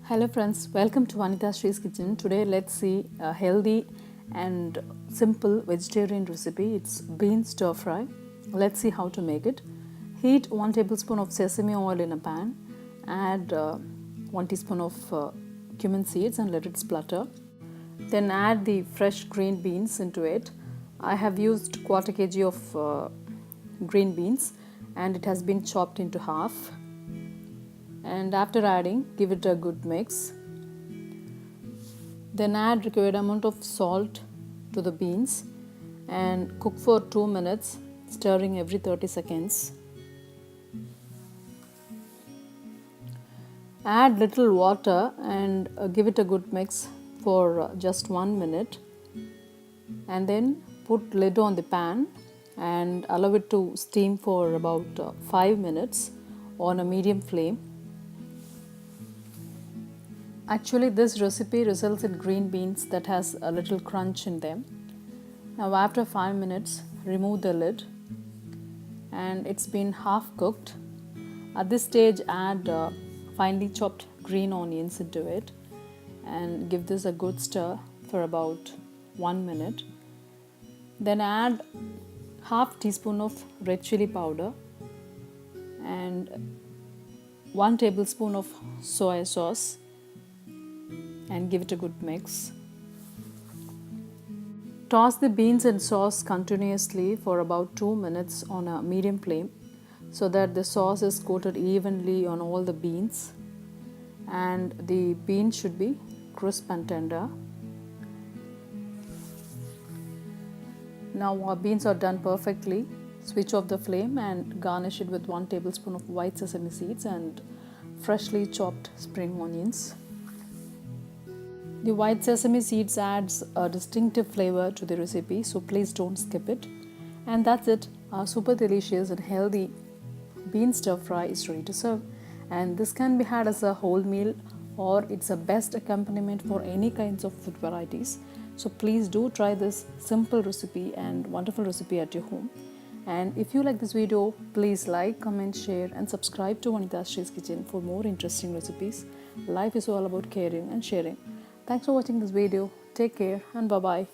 Hello friends, welcome to Vanita Sri's Kitchen. Today let's see a healthy and simple vegetarian recipe. It's bean stir fry. Let's see how to make it. Heat 1 tablespoon of sesame oil in a pan. Add 1 teaspoon of cumin seeds and let it splutter. Then add the fresh green beans into it. I have used quarter kg of green beans and it has been chopped into half. And after adding, give it a good mix. Then add required amount of salt to the beans and cook for 2 minutes, stirring every 30 seconds. Add little water and give it a good mix for just 1 minute, and then put lid on the pan and allow it to steam for about 5 minutes on a medium flame. Actually, this recipe results in green beans that has a little crunch in them. Now after 5 minutes, remove the lid and it's been half cooked. At this stage, add finely chopped green onions into it and give this a good stir for about 1 minute. Then add half teaspoon of red chili powder and 1 tablespoon of soy sauce and give it a good mix. Toss the beans and sauce continuously for about 2 minutes on a medium flame so that the sauce is coated evenly on all the beans and the beans should be crisp and tender. Now our beans are done perfectly. Switch off the flame and garnish it with 1 tablespoon of white sesame seeds and freshly chopped spring onions. The white sesame seeds adds a distinctive flavor to the recipe, so please don't skip it. And that's it. Our super delicious and healthy bean stir fry is ready to serve. And this can be had as a whole meal or it's a best accompaniment for any kinds of food varieties. So please do try this simple recipe and wonderful recipe at your home. And if you like this video, please like, comment, share and subscribe to Vanita Sri's Kitchen for more interesting recipes. Life is all about caring and sharing. Thanks for watching this video. Take care and bye-bye.